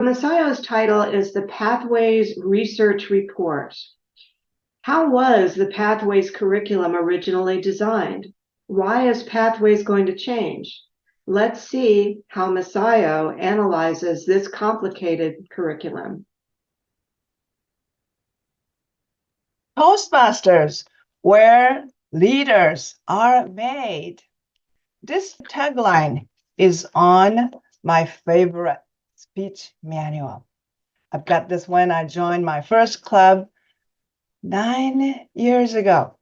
Masayo's title is the Pathways Research Report. How was the Pathways curriculum originally designed? Why is Pathways going to change? Let's see how Masayo analyzes this complicated curriculum. Toastmasters, where leaders are made. This tagline is on my favorite speech manual. I've got this when I joined my first club 9 years ago.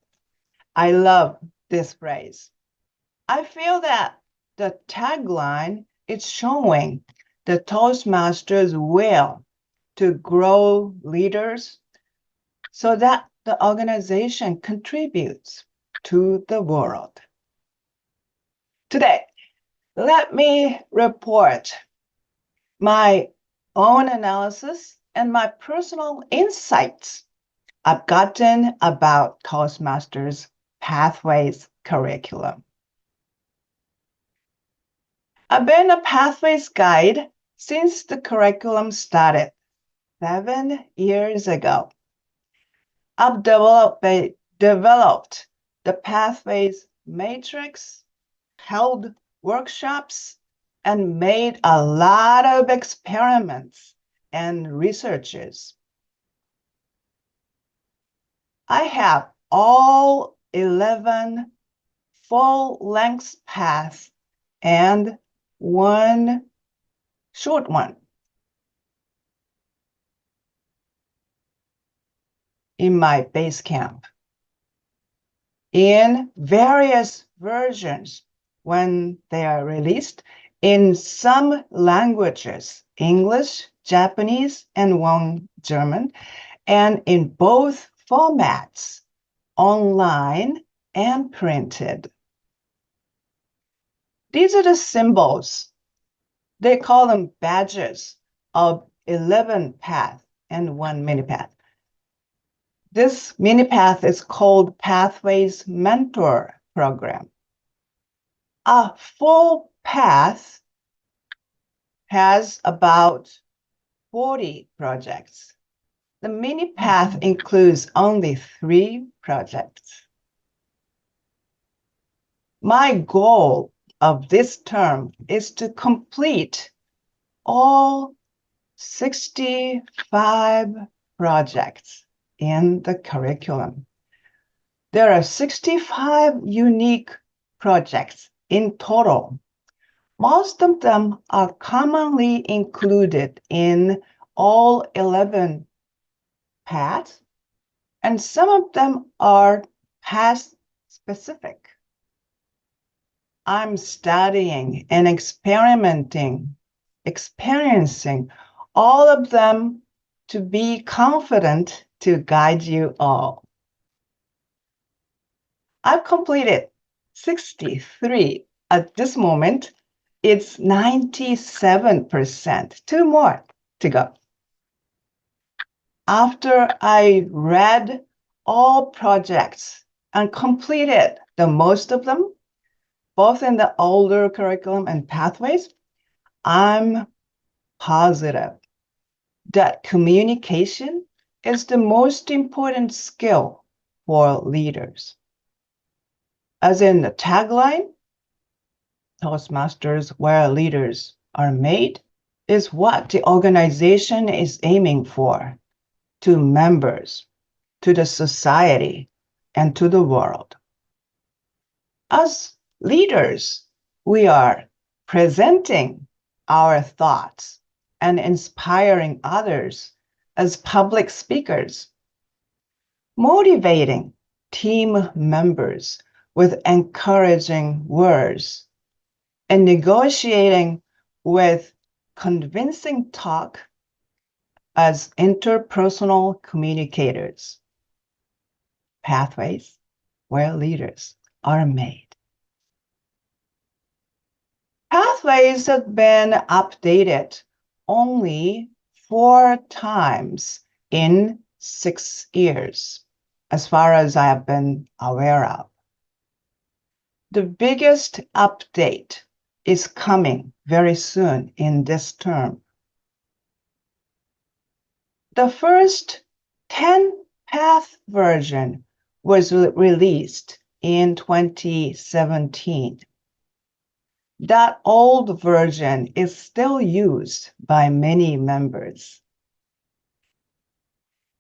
I love this phrase. I feel that the tagline is showing the Toastmasters' will to grow leaders so that the organization contributes to the world. Today, let me report my own analysis and my personal insights I've gotten about Toastmasters Pathways curriculum. I've been a Pathways guide since the curriculum started 7 years ago. I've developed the Pathways matrix, held workshops, and made a lot of experiments and researches. I have all 11 full-length paths and one short one in my base camp in various versions when they are released in some languages, English, Japanese, and one German, and in both formats, online and printed. These are the symbols. They call them badges of 11 paths and one mini path. This mini path is called Pathways Mentor Program. A full path has about 40 projects. The mini path includes only 3 projects. My goal of this term is to complete all 65 projects in the curriculum. There are 65 unique projects in total. Most of them are commonly included in all 11 paths, and some of them are path specific. I'm studying and experiencing all of them to be confident to guide you all. I've completed 63 at this moment. It's 97%, 2 more to go. After I read all projects and completed the most of them, both in the older curriculum and pathways, I'm positive that communication is the most important skill for leaders. As in the tagline, Toastmasters where leaders are made, is what the organization is aiming for to members, to the society, and to the world. As leaders, we are presenting our thoughts and inspiring others as public speakers, motivating team members with encouraging words, and negotiating with convincing talk as interpersonal communicators. Pathways where leaders are made. Pathways have been updated only 4 times in 6 years, as far as I have been aware of. The biggest update is coming very soon in this term. The first 10-path version was released in 2017. That old version is still used by many members.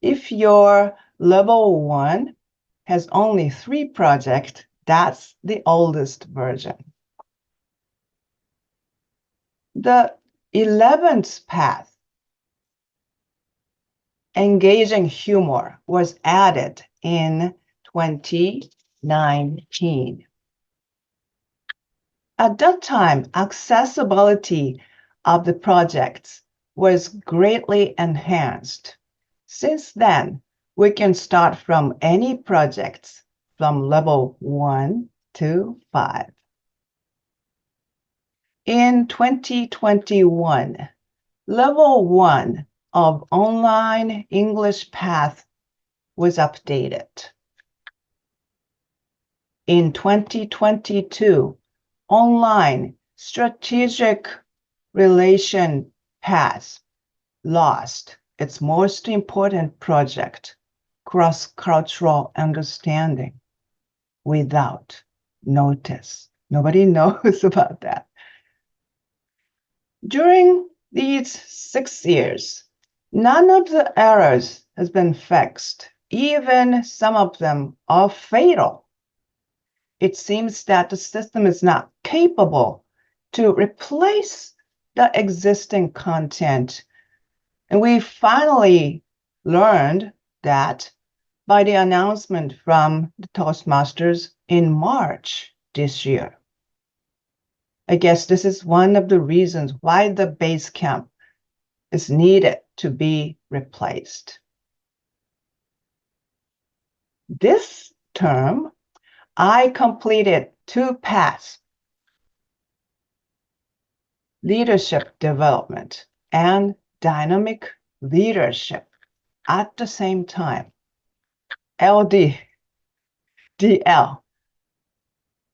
If your level 1 has only 3 projects, that's the oldest version. The 11th path, engaging humor, was added in 2019. At that time, accessibility of the projects was greatly enhanced. Since then, we can start from any projects from level 1 to 5. In 2021, level 1 of online English path was updated. In 2022, online strategic relation path lost its most important project, cross-cultural understanding, without notice. Nobody knows about that. During these 6 years, none of the errors has been fixed. Even some of them are fatal. It seems that the system is not capable to replace the existing content. And we finally learned that by the announcement from the Toastmasters in March this year. I guess this is one of the reasons why the base camp is needed to be replaced. This term, I completed 2 paths: leadership development and dynamic leadership at the same time. LD, DL.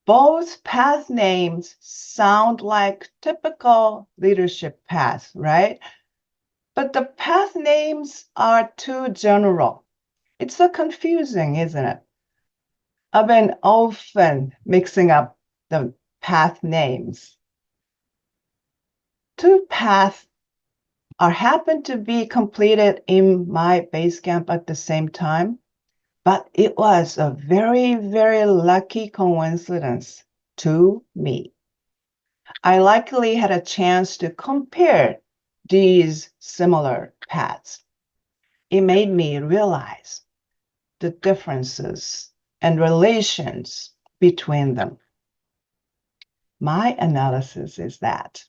Both path names sound like typical leadership paths, right? But the path names are too general. It's so confusing, isn't it? I've been often mixing up the path names. 2 paths happen to be completed in my base camp at the same time, but it was a very, very lucky coincidence to me. I likely had a chance to compare these similar paths. It made me realize the differences and relations between them. My analysis is that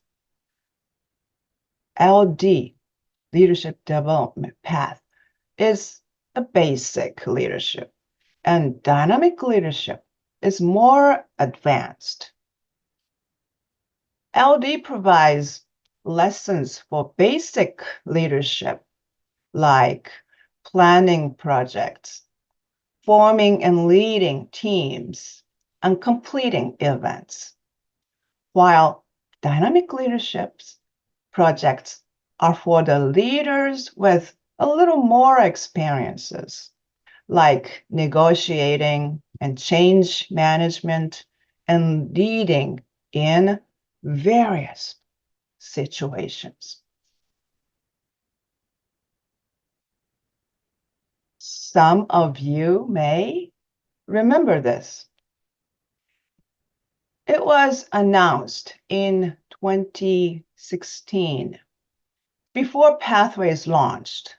LD, leadership development path, is a basic leadership, and dynamic leadership is more advanced. LD provides lessons for basic leadership, like planning projects, forming and leading teams, and completing events, while dynamic leadership projects are for the leaders with a little more experiences, like negotiating and change management and leading in various situations. Some of you may remember this. It was announced in 2016, before Pathways launched,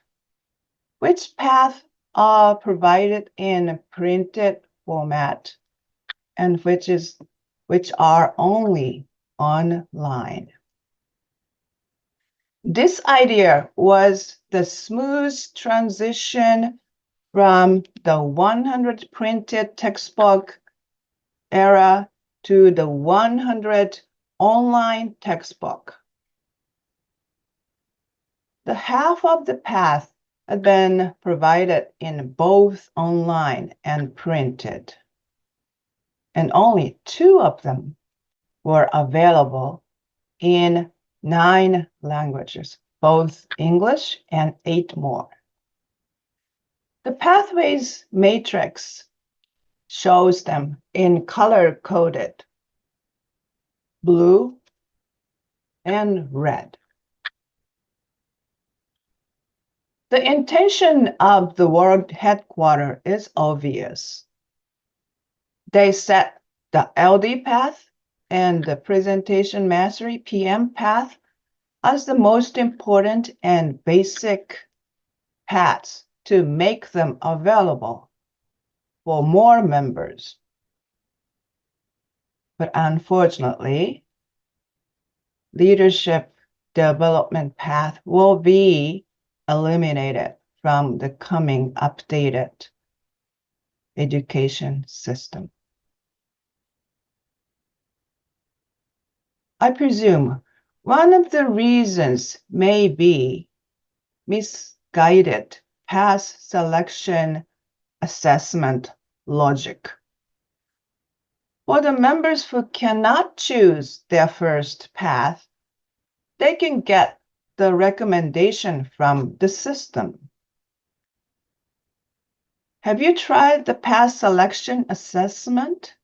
which paths are provided in printed format and which are only online. This idea was the smooth transition from the 100 printed textbook era to the 100 online textbook. The half of the path had been provided in both online and printed, and only 2 of them were available in 9 languages, both English and 8 more. The pathways matrix shows them in color-coded blue and red. The intention of the World Headquarters is obvious. They set the LD path and the Presentation Mastery PM path as the most important and basic paths to make them available for more members. But unfortunately, leadership development path will be eliminated from the coming updated education system. I presume one of the reasons may be misguided path selection assessment logic. For the members who cannot choose their first path, they can get the recommendation from the system. Have you tried the path selection assessment?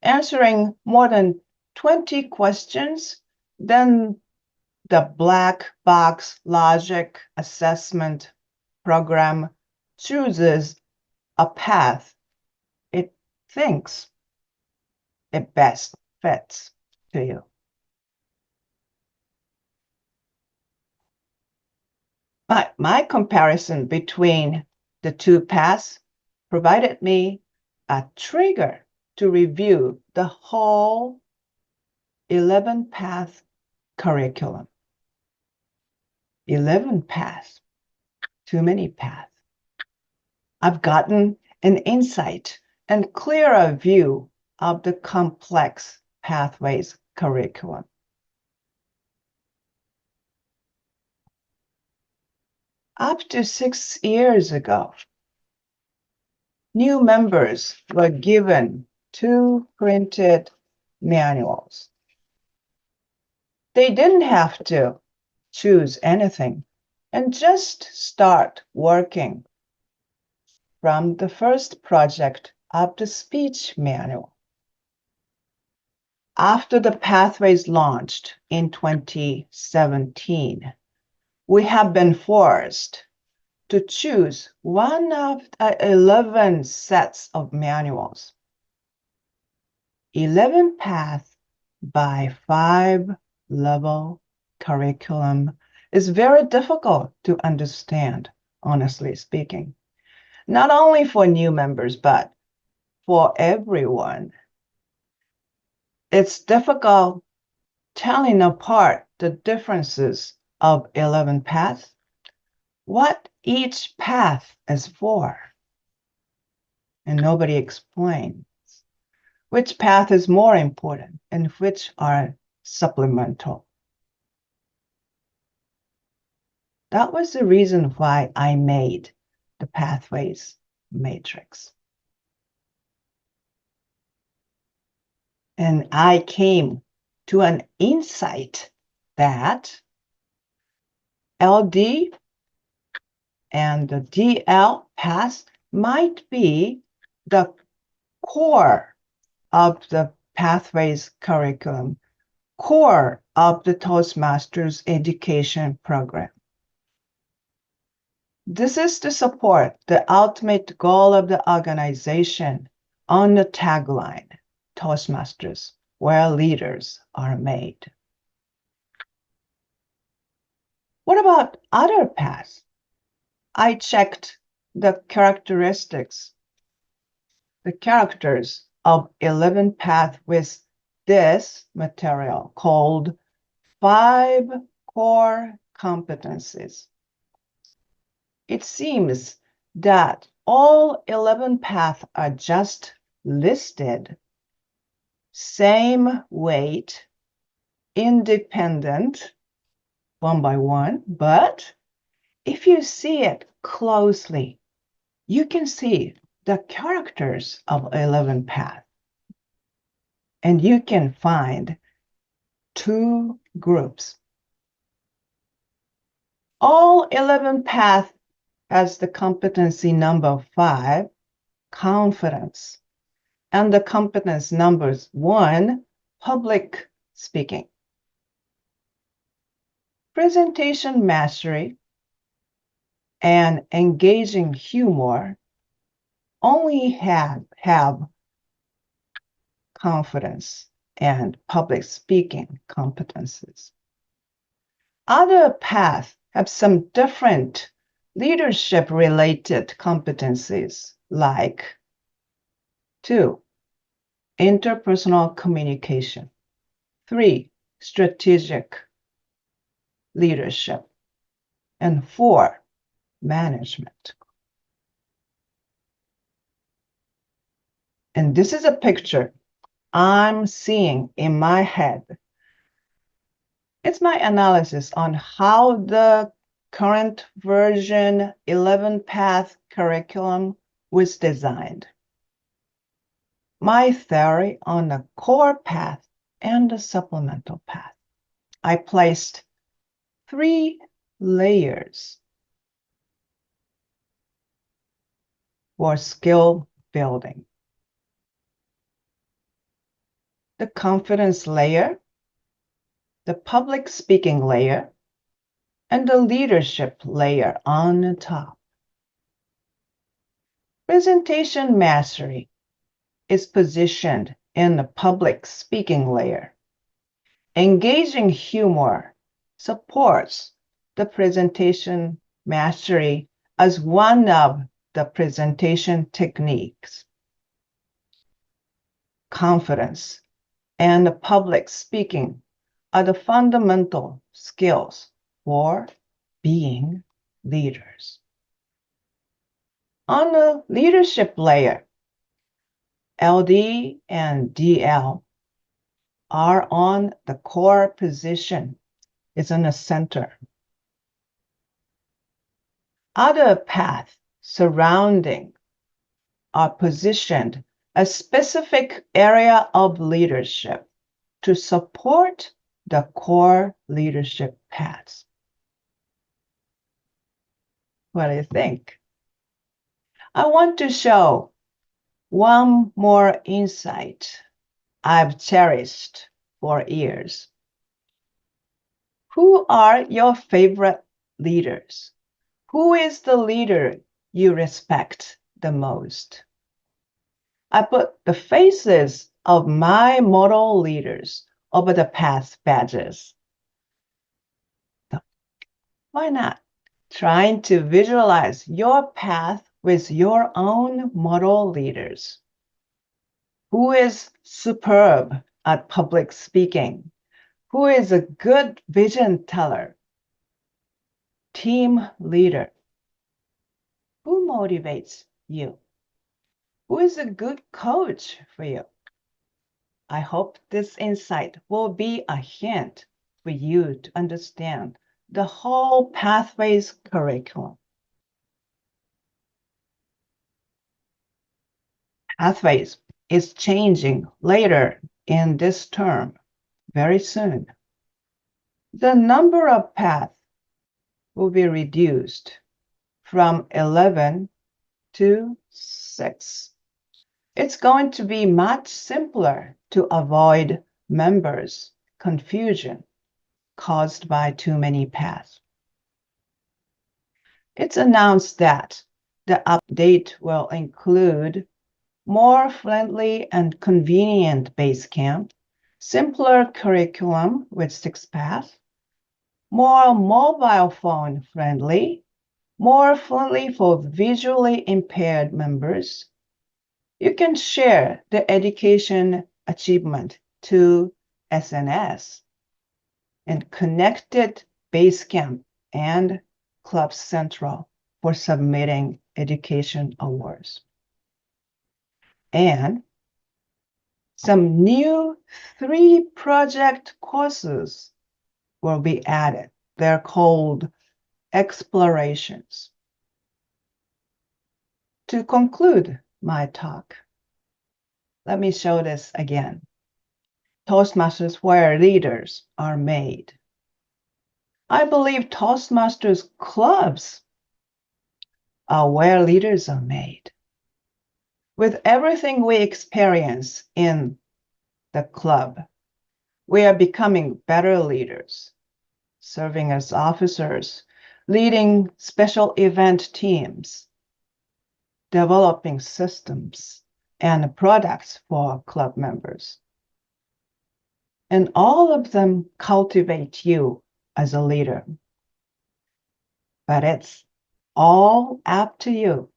Answering more than 20 questions, then the black box logic assessment program chooses a path it thinks it best fits to you. My comparison between the two paths provided me a trigger to review the whole 11 path curriculum. 11 paths, too many paths. I've gotten an insight and clearer view of the complex pathways curriculum. Up to 6 years ago, new members were given 2 printed manuals. They didn't have to choose anything and just start working from the first project of the speech manual. After the pathways launched in 2017, we have been forced to choose one of the 11 sets of manuals. 11 paths by 5-level curriculum is very difficult to understand, honestly speaking. Not only for new members, but for everyone. It's difficult telling apart the differences of 11 paths, what each path is for. And nobody explains which path is more important and which are supplemental. That was the reason why I made the pathways matrix. And I came to an insight that LD and the DL paths might be the core of the pathways curriculum, core of the Toastmasters education program. This is to support the ultimate goal of the organization on the tagline, Toastmasters, where leaders are made. What about other paths? I checked the characters of 11 paths with this material called 5 core competencies. It seems that all 11 paths are just listed, same weight, independent, one by one, but if you see it closely, you can see the characters of 11 paths. And you can find 2 groups. All 11 paths has the competency number 5, confidence, and the competence numbers 1, public speaking. Presentation mastery and engaging humor only have confidence and public speaking competencies. Other paths have some different leadership-related competencies like 2, interpersonal communication, 3, strategic leadership, and 4, management. And this is a picture I'm seeing in my head. It's my analysis on how the current version 11 path curriculum was designed. My theory on the core path and the supplemental path. I placed 3 layers for skill building. The confidence layer, the public speaking layer, and the leadership layer on the top. Presentation mastery is positioned in the public speaking layer. Engaging humor supports the presentation mastery as one of the presentation techniques. Confidence and the public speaking are the fundamental skills for being leaders. On the leadership layer, LD and DL are on the core position. It's in the center. Other paths surrounding are positioned as specific area of leadership to support the core leadership paths. What do you think? I want to show one more insight I've cherished for years. Who are your favorite leaders? Who is the leader you respect the most? I put the faces of my model leaders over the past badges. Why not? Trying to visualize your path with your own model leaders. Who is superb at public speaking? Who is a good vision teller? Team leader? Who motivates you? Who is a good coach for you? I hope this insight will be a hint for you to understand the whole Pathways curriculum. Pathways is changing later in this term, very soon. The number of paths will be reduced from 11 to 6. It's going to be much simpler to avoid members' confusion caused by too many paths. It's announced that the update will include more friendly and convenient Basecamp, simpler curriculum with 6 paths, more mobile phone friendly, more friendly for visually impaired members. You can share the education achievement to SNS and connected Basecamp and Club Central for submitting education awards. And some new 3 project courses will be added. They're called explorations. To conclude my talk, let me show this again. Toastmasters where leaders are made. I believe Toastmasters clubs are where leaders are made. With everything we experience in the club, we are becoming better leaders, serving as officers, leading special event teams, developing systems and products for club members. And all of them cultivate you as a leader. But it's all up to you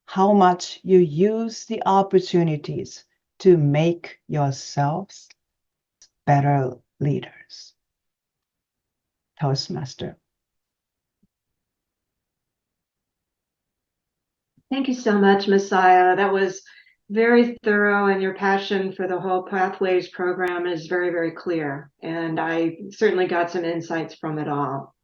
how much you use the opportunities to make yourselves better leaders. Toastmaster. Thank you so much, Masayo. That was very thorough, and your passion for the whole Pathways program is very, very clear. And I certainly got some insights from it all.